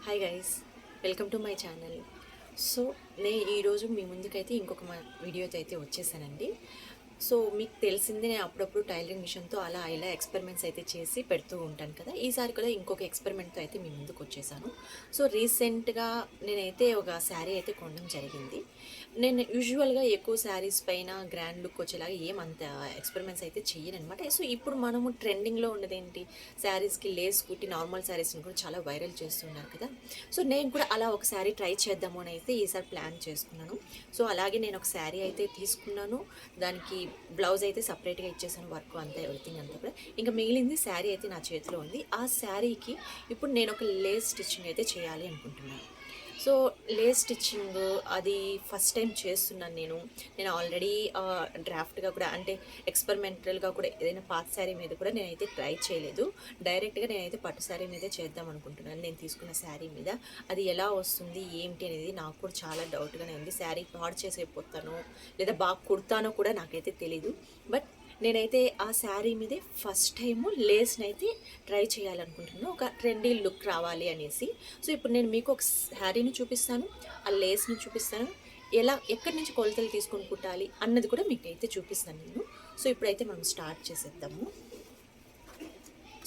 Hi guys, welcome to my channel. So నేను ఈరోజు మీ ముందుకైతే ఇంకొక వీడియోతో అయితే వచ్చేసానండి. సో మీకు తెలిసింది, నేను అప్పుడప్పుడు టైలరింగ్ మిషన్తో అలా ఇలా ఎక్స్పెరిమెంట్స్ అయితే చేసి పెడుతూ ఉంటాను కదా. ఈసారి కూడా ఇంకొక ఎక్స్పెరిమెంట్తో అయితే మీ ముందుకు వచ్చేసాను. సో రీసెంట్గా నేనైతే ఒక శారీ అయితే కొనడం జరిగింది. నేను యూజువల్గా ఎక్కువ శారీస్ పైన గ్రాండ్ లుక్ వచ్చేలాగా ఏమంత ఎక్స్పెరిమెంట్స్ అయితే చెయ్యనమాట. సో ఇప్పుడు మనము ట్రెండింగ్లో ఉన్నదేంటి, శారీస్కి లేస్ కుట్టి నార్మల్ శారీస్ని కూడా చాలా వైరల్ చేస్తున్నారు కదా. సో నేను కూడా అలా ఒక శారీ ట్రై చేద్దాము అని అయితే ఈసారి ప్లాన్ చేసుకున్నాను. సో అలాగే నేను ఒక శారీ అయితే తీసుకున్నాను. దానికి బ్లౌజ్ అయితే సపరేట్గా ఇచ్చేసాను, వర్క్ అంతా ఎవ్రీథింగ్ అంతా కూడా. ఇంకా మిగిలింది శారీ అయితే నా చేతిలో ఉంది. ఆ శారీకి ఇప్పుడు నేను ఒక లేస్ స్టిచ్చింగ్ అయితే చేయాలి అనుకుంటున్నాను. సో లేస్ స్టిచ్చింగ్ అది ఫస్ట్ టైం చేస్తున్నాను నేను ఆల్రెడీ డ్రాఫ్ట్గా కూడా, అంటే ఎక్స్పెరిమెంటల్గా కూడా ఏదైనా పాత శారీ మీద కూడా నేనైతే ట్రై చేయలేదు. డైరెక్ట్గా నేనైతే పట్టు శారీ మీదే చేద్దాం అనుకుంటున్నాను. నేను తీసుకున్న శారీ మీద అది ఎలా వస్తుంది ఏంటి అనేది నాకు కూడా చాలా డౌట్గానే ఉంది. శారీ పాడు చేసేపోతానో లేదా బాగా కుడతానో కూడా నాకైతే తెలీదు. బట్ నేనైతే ఆ శారీ మీదే ఫస్ట్ టైము లేస్ని అయితే ట్రై చేయాలనుకుంటున్నాను, ఒక ట్రెండీ లుక్ రావాలి అనేసి. సో ఇప్పుడు నేను మీకు ఒక శారీని చూపిస్తాను, ఆ లేస్ని చూపిస్తాను, ఎక్కడి నుంచి కొలతలు తీసుకొని కుట్టాలి అన్నది కూడా మీకు అయితే చూపిస్తాను నేను. సో ఇప్పుడైతే మనం స్టార్ట్ చేసేద్దాము.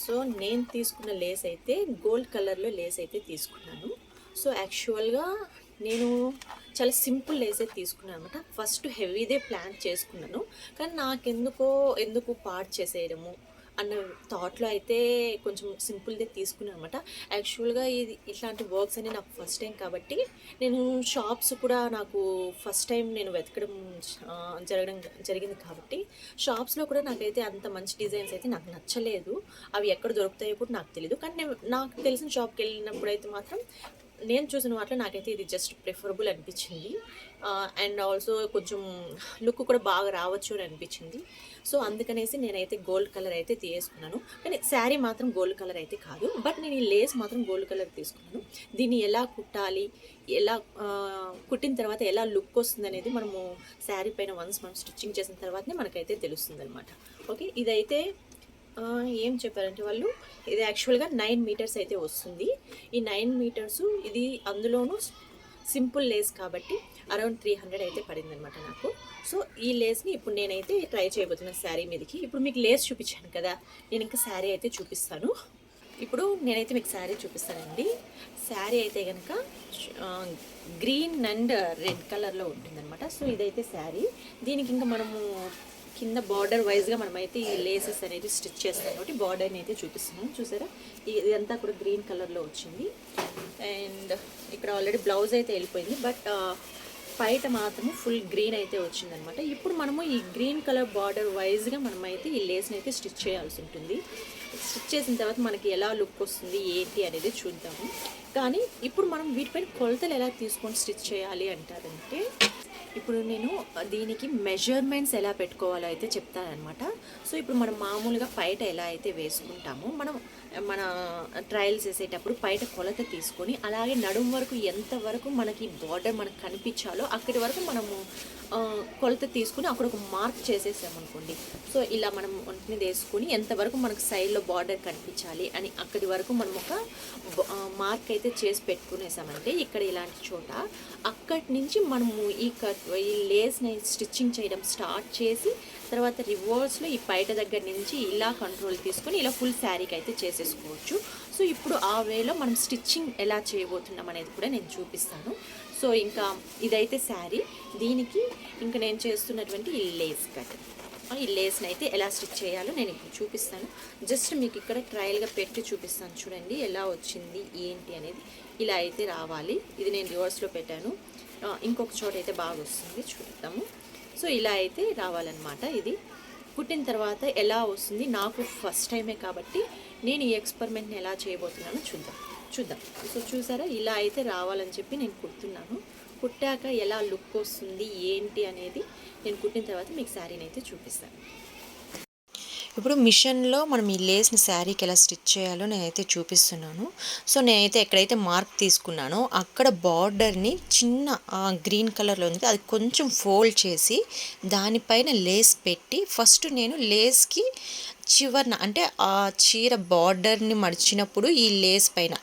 సో నేను తీసుకున్న లేస్ అయితే గోల్డ్ కలర్లో లేస్ అయితే తీసుకున్నాను. సో యాక్చువల్గా నేను చాలా సింపుల్ లేసే తీసుకున్నాను అనమాట. ఫస్ట్ హెవీదే ప్లాన్ చేసుకున్నాను, కానీ ఎందుకు పార్ట్ చేసేయడము అన్న థాట్లో అయితే కొంచెం సింపుల్దే తీసుకున్నాను అనమాట. యాక్చువల్గా ఇట్లాంటి వర్క్స్ అన్నీ నాకు ఫస్ట్ టైం కాబట్టి, నేను షాప్స్ కూడా నాకు ఫస్ట్ టైం నేను వెతకడం జరిగింది కాబట్టి, షాప్స్లో కూడా నాకైతే అంత మంచి డిజైన్స్ అయితే నాకు నచ్చలేదు. అవి ఎక్కడ దొరుకుతాయో కూడా నాకు తెలియదు. కానీ నాకు తెలిసిన షాప్కి వెళ్ళినప్పుడు అయితే మాత్రం నేను చూసిన వాటిలో నాకైతే ఇది జస్ట్ ప్రిఫరబుల్ అనిపించింది. అండ్ ఆల్సో కొంచెం లుక్ కూడా బాగా రావచ్చు అని అనిపించింది. సో అందుకనేసి నేనైతే గోల్డ్ కలర్ అయితే తీసుకున్నాను. కానీ శారీ మాత్రం గోల్డ్ కలర్ అయితే కాదు, బట్ నేను ఈ లేస్ మాత్రం గోల్డ్ కలర్ తీసుకున్నాను. దీన్ని ఎలా కుట్టాలి, ఎలా కుట్టిన తర్వాత ఎలా లుక్ వస్తుంది అనేది మనము శారీ పైన మనం స్టిచ్చింగ్ చేసిన తర్వాతనే మనకైతే తెలుస్తుంది అనమాట. ఓకే, ఇదైతే ఏం చెప్పారంటే వాళ్ళు, ఇది యాక్చువల్గా 9 మీటర్స్ అయితే వస్తుంది. ఈ 9 మీటర్సు ఇది అందులోనూ సింపుల్ లేస్ కాబట్టి అరౌండ్ 300 అయితే పడింది అనమాట నాకు. సో ఈ లేస్ని ఇప్పుడు నేనైతే ట్రై చేయబోతున్నాను శారీ మీదకి. ఇప్పుడు మీకు లేస్ చూపించాను కదా, నేను ఇంకా శారీ అయితే చూపిస్తాను. ఇప్పుడు నేనైతే మీకు శారీ చూపిస్తానండి. శారీ అయితే కనుక గ్రీన్ అండ్ రెడ్ కలర్లో ఉంటుందన్నమాట. సో ఇదైతే శారీ. దీనికి ఇంకా మనము కింద బార్డర్ వైజ్గా మనమైతే ఈ లేసెస్ అనేది స్టిచ్ చేస్తాం కాబట్టి బార్డర్ని అయితే చూపిస్తున్నాం. చూసారా, ఇదంతా కూడా గ్రీన్ కలర్లో వచ్చింది. అండ్ ఇక్కడ ఆల్రెడీ బ్లౌజ్ అయితే వెళ్ళిపోయింది, బట్ బయట మాత్రము ఫుల్ గ్రీన్ అయితే వచ్చిందనమాట. ఇప్పుడు మనము ఈ గ్రీన్ కలర్ బార్డర్ వైజ్గా మనమైతే ఈ లేస్ని అయితే స్టిచ్ చేయాల్సి ఉంటుంది. స్టిచ్ చేసిన తర్వాత మనకి ఎలా లుక్ వస్తుంది ఏంటి అనేది చూద్దాము. కానీ ఇప్పుడు మనం వీటిపైన కొలతలు ఎలా తీసుకొని స్టిచ్ చేయాలి అంటారంటే, ఇప్పుడు నేను దీనికి మెజర్మెంట్స్ ఎలా పెట్టుకోవాలో అయితే చెప్తానమాట. సో ఇప్పుడు మనం మామూలుగా పైట ఎలా అయితే వేసుకుంటామో, మన ట్రయల్స్ వేసేటప్పుడు పైట కొలత తీసుకొని, అలాగే నడుము వరకు ఎంతవరకు మనకి బార్డర్ మనకు కనిపించాలో అక్కడి వరకు మనము కొలత తీసుకుని అక్కడ ఒక మార్క్ చేసేసామనుకోండి. సో ఇలా మనం ఒంటిని వేసుకుని ఎంతవరకు మనకు సైడ్లో బార్డర్ కనిపించాలి అని అక్కడి వరకు మనం ఒక మార్క్ అయితే చేసి పెట్టుకునేసామంటే, ఇక్కడ ఇలాంటి చోట అక్కడి నుంచి మనము ఈ లేస్ని స్టిచ్చింగ్ చేయడం స్టార్ట్ చేసి, తర్వాత రివర్స్లో ఈ పైట దగ్గర నుంచి ఇలా కంట్రోల్ తీసుకొని ఇలా ఫుల్ శారీకి అయితే చేసేసుకోవచ్చు. సో ఇప్పుడు ఆ వేలో మనం స్టిచ్చింగ్ ఎలా చేయబోతున్నాం అనేది కూడా నేను చూపిస్తాను. సో ఇంకా ఇదైతే శారీ, దీనికి ఇంకా నేను చేస్తున్నటువంటి ఈ లేస్ కట్, ఈ లేస్ని అయితే ఎలా స్టిచ్ చేయాలో నేను ఇప్పుడు చూపిస్తాను. జస్ట్ మీకు ఇక్కడ ట్రయల్గా పెట్టి చూపిస్తాను. చూడండి ఎలా వచ్చింది ఏంటి అనేది. ఇలా అయితే రావాలి. ఇది నేను రివర్స్లో పెట్టాను, ఇంకొక చోట అయితే బాగా వస్తుంది, చూద్దాము. సో ఇలా అయితే రావాలన్నమాట. ఇది కుట్టిన తర్వాత ఎలా వస్తుంది, నాకు ఫస్ట్ టైమే కాబట్టి నేను ఈ ఎక్స్పెరిమెంట్ని ఎలా చేయబోతున్నానో చూద్దాం. సో చూసారా, ఇలా అయితే రావాలని చెప్పి నేను కుడుతున్నాను. కుట్టాక ఎలా లుక్ వస్తుంది ఏంటి అనేది నేను కుట్టిన తర్వాత మీకు శారీని అయితే చూపిస్తాను. ఇప్పుడు మిషన్లో మనం ఈ లేస్ని శారీకి ఎలా స్టిచ్ చేయాలో నేనైతే చూపిస్తున్నాను. సో నేనైతే ఎక్కడైతే మార్క్ తీసుకున్నానో అక్కడ బార్డర్ని చిన్న గ్రీన్ కలర్లో ఉంది, అది కొంచెం ఫోల్డ్ చేసి దానిపైన లేస్ పెట్టి, ఫస్ట్ నేను లేస్కి చివరన అంటే ఆ చీర బార్డర్ని మడిచినప్పుడు ఈ లేస్ పైన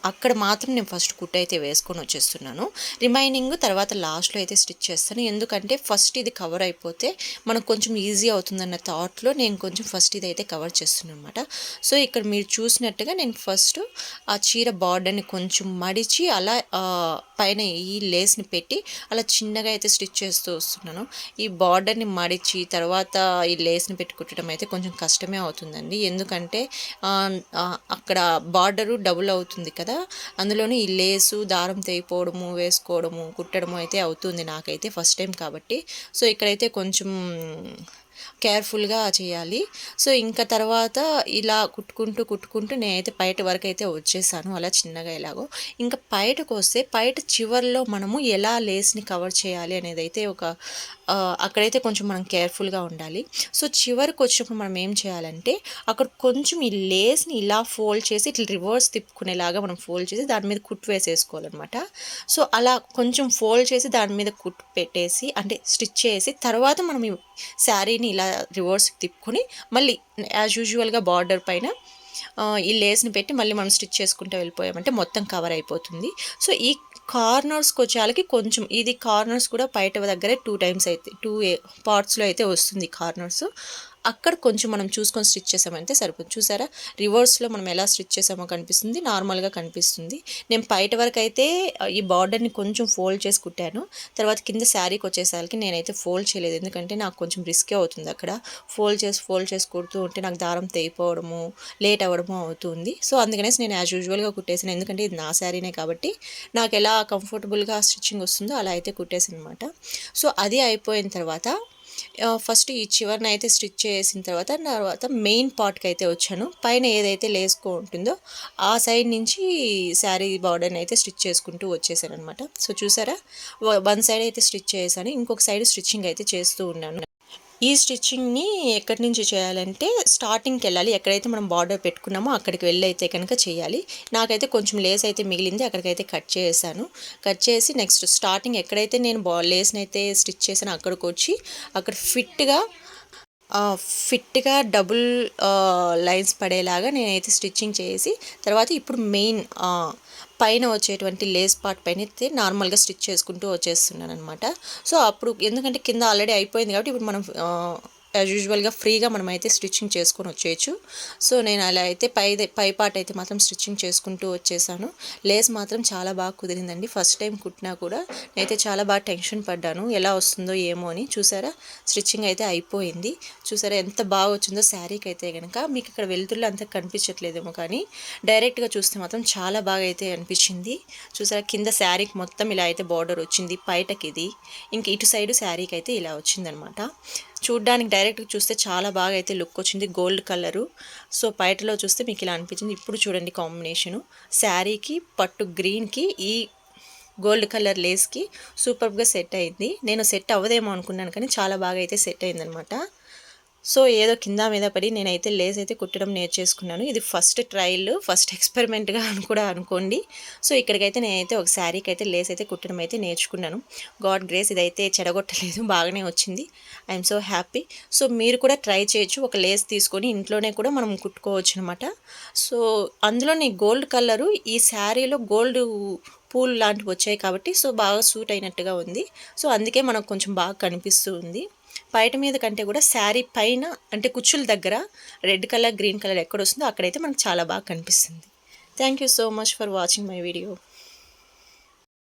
అక్కడ మాత్రం నేను ఫస్ట్ కుట్టు అయితే వేసుకొని వచ్చేస్తున్నాను. రిమైనింగ్ తర్వాత లాస్ట్లో అయితే స్టిచ్ చేస్తాను. ఎందుకంటే ఫస్ట్ ఇది కవర్ అయిపోతే మనకు కొంచెం ఈజీ అవుతుందన్న థాట్లో నేను కొంచెం ఫస్ట్ ఇది అయితే కవర్ చేస్తున్నాను అనమాట. సో ఇక్కడ మీరు చూసినట్టుగా నేను ఫస్ట్ ఆ చీర బార్డర్ని కొంచెం మడిచి అలా పైన ఈ లేస్ని పెట్టి అలా చిన్నగా అయితే స్టిచ్ చేస్తూ వస్తున్నాను. ఈ బార్డర్ని మడిచి తర్వాత ఈ లేస్ని పెట్టి కుట్టడం అయితే కొంచెం కష్టమే అవుతుందండి. ఎందుకంటే అక్కడ బార్డరు డబుల్ అవుతుంది కదా, అందులోనే ఈ లేసు దారం తెగిపోవడము వేసుకోవడము కుట్టడము అయితే అవుతుంది నాకైతే ఫస్ట్ టైం కాబట్టి. సో ఇక్కడైతే కొంచెం కేర్ఫుల్గా చేయాలి. సో ఇంకా తర్వాత ఇలా కుట్టుకుంటూ నేనైతే పైట వరకు అయితే వచ్చేసాను అలా చిన్నగా ఎలాగో. ఇంకా పైటకు వస్తే పైట చివర్లో మనము ఎలా లేస్ని కవర్ చేయాలి అనేది అయితే అక్కడైతే కొంచెం మనం కేర్ఫుల్గా ఉండాలి. సో చివరికి వచ్చినప్పుడు మనం ఏం చేయాలంటే అక్కడ కొంచెం ఈ లేస్ని ఇలా ఫోల్డ్ చేసి ఇట్లా రివర్స్ తిప్పుకునేలాగా మనం ఫోల్డ్ చేసి దాని మీద కుట్టు వేసేసుకోవాలన్నమాట. సో అలా కొంచెం ఫోల్డ్ చేసి దాని మీద కుట్టు పెట్టేసి అంటే స్టిచ్ చేసి తర్వాత మనం ఈ శారీని ఇలా రివర్స్ తిప్పుకొని మళ్ళీ యాజ్ యూజువల్గా బార్డర్ పైన ఈ లేస్ని పెట్టి మళ్ళీ మనం స్టిచ్ చేసుకుంటూ వెళ్ళిపోయామంటే మొత్తం కవర్ అయిపోతుంది. సో ఈ కార్నర్స్కి వచ్చేళ్ళకి కొంచెం ఇది కార్నర్స్ కూడా బయట దగ్గరే 2 టైమ్స్ అయితే 2 పార్ట్స్లో అయితే వస్తుంది కార్నర్స్. అక్కడ కొంచెం మనం చూసుకొని స్టిచ్ చేసామంటే సరిపోతుంది. చూసారా రివర్స్లో మనం ఎలా స్టిచ్ చేసామో కనిపిస్తుంది, నార్మల్గా కనిపిస్తుంది. నేను బయట వరకు అయితే ఈ బార్డర్ని కొంచెం ఫోల్డ్ చేసి కుట్టాను. తర్వాత కింద శారీకి వచ్చేసరికి నేనైతే ఫోల్డ్ చేయలేదు, ఎందుకంటే నాకు కొంచెం రిస్కే అవుతుంది అక్కడ ఫోల్డ్ చేసి కుడుతూ ఉంటే నాకు దారం తెగిపోవడము లేట్ అవ్వడము అవుతుంది. సో అందుకనేసి నేను యాజ్ యూజువల్గా కుట్టేసాను, ఎందుకంటే ఇది నా శారీనే కాబట్టి నాకు ఎలా కంఫర్టబుల్గా స్టిచ్చింగ్ వస్తుందో అలా అయితే కుట్టేసాను అనమాట. సో అది అయిపోయిన తర్వాత ఫస్ట్ ఈ చివరిని అయితే స్టిచ్ చేసిన తర్వాత మెయిన్ పార్ట్కి అయితే వచ్చాను. పైన ఏదైతే లేసుకో ఉంటుందో ఆ సైడ్ నుంచి శారీ బార్డర్ని అయితే స్టిచ్ చేసుకుంటూ వచ్చేసాను అనమాట. సో చూసారా, వన్ సైడ్ అయితే స్టిచ్ చేశాను, ఇంకొక సైడ్ స్టిచ్చింగ్ అయితే చేస్తూ ఉన్నాను. ఈ స్టిచ్చింగ్ని ఎక్కడి నుంచి చేయాలంటే స్టార్టింగ్కి వెళ్ళాలి, ఎక్కడైతే మనం బార్డర్ పెట్టుకున్నామో అక్కడికి వెళ్ళి అయితే కనుక చేయాలి. నాకైతే కొంచెం లేస్ అయితే మిగిలింది, అక్కడికైతే కట్ చేశాను. కట్ చేసి నెక్స్ట్ స్టార్టింగ్ ఎక్కడైతే నేను లేస్ని అయితే స్టిచ్ చేశానో అక్కడికి వచ్చి అక్కడ ఫిట్గా డబుల్ లైన్స్ పడేలాగా నేనైతే స్టిచ్చింగ్ చేసి తర్వాత ఇప్పుడు మెయిన్ పైన వచ్చేటువంటి లేస్ పార్ట్ పైన అయితే నార్మల్గా స్టిచ్ చేసుకుంటూ వచ్చేస్తున్నాను అనమాట. సో అప్పుడు ఎందుకంటే కింద ఆల్రెడీ అయిపోయింది కాబట్టి ఇప్పుడు మనం యాజ్ యూజువల్గా ఫ్రీగా మనం అయితే స్టిచ్చింగ్ చేసుకొని వచ్చేయచ్చు. సో నేను అలా అయితే పై పార్ట్ అయితే మాత్రం స్టిచ్చింగ్ చేసుకుంటూ వచ్చేసాను. లేస్ మాత్రం చాలా బాగా కుదిరిందండి. ఫస్ట్ టైం కుట్టినా కూడా నేనైతే చాలా బాగా టెన్షన్ పడ్డాను ఎలా వస్తుందో ఏమో అని. చూసారా, స్టిచ్చింగ్ అయితే అయిపోయింది. చూసారా ఎంత బాగా వచ్చిందో శారీకి అయితే కనుక. మీకు ఇక్కడ వెలుతురులో అంత కనిపించట్లేదేమో కానీ డైరెక్ట్గా చూస్తే మాత్రం చాలా బాగా అయితే అనిపించింది. చూసారా, కింద శారీకి మొత్తం ఇలా అయితే బార్డర్ వచ్చింది, పైటకి ఇది ఇంక ఇటు సైడు శారీకి అయితే ఇలా వచ్చిందనమాట. చూడ్డానికి డైరెక్ట్గా చూస్తే చాలా బాగా అయితే లుక్ వచ్చింది, గోల్డ్ కలరు. సో పైటలో చూస్తే మీకు ఇలా అనిపించింది. ఇప్పుడు చూడండి కాంబినేషను శారీకి పట్టు గ్రీన్కి ఈ గోల్డ్ కలర్ లేస్కి సూపర్గా సెట్ అయింది. నేను సెట్ అవ్వదేమో అనుకున్నాను కానీ చాలా బాగా అయితే సెట్ అయిందనమాట. సో ఏదో కింద మీద పడి నేనైతే లేస్ అయితే కుట్టడం నేర్చేసుకున్నాను. ఇది ఫస్ట్ ట్రయల్, ఫస్ట్ ఎక్స్పెరిమెంట్గా అని కూడా అనుకోండి. సో ఇక్కడికైతే నేనైతే ఒక శారీకి అయితే లేస్ అయితే కుట్టడం అయితే నేర్చుకున్నాను. గాడ్ గ్రేస్ ఇదైతే చెడగొట్టలేదు, బాగానే వచ్చింది. I'm so happy. సో మీరు కూడా ట్రై చేయొచ్చు, ఒక లేస్ తీసుకొని ఇంట్లోనే కూడా మనం కుట్టుకోవచ్చు అనమాట. సో అందులోని గోల్డ్ కలరు ఈ శారీలో గోల్డ్ పూలు లాంటివి వచ్చాయి కాబట్టి సో బాగా సూట్ అయినట్టుగా ఉంది. సో అందుకే మనకు కొంచెం బాగా కనిపిస్తూ ఉంది. బయట మీద కంటే కూడా శారీ పైన అంటే కుచ్చుల దగ్గర రెడ్ కలర్ గ్రీన్ కలర్ ఎక్కడ వస్తుందో అక్కడైతే మనకు చాలా బాగా కనిపిస్తుంది. Thank you so much for watching my video.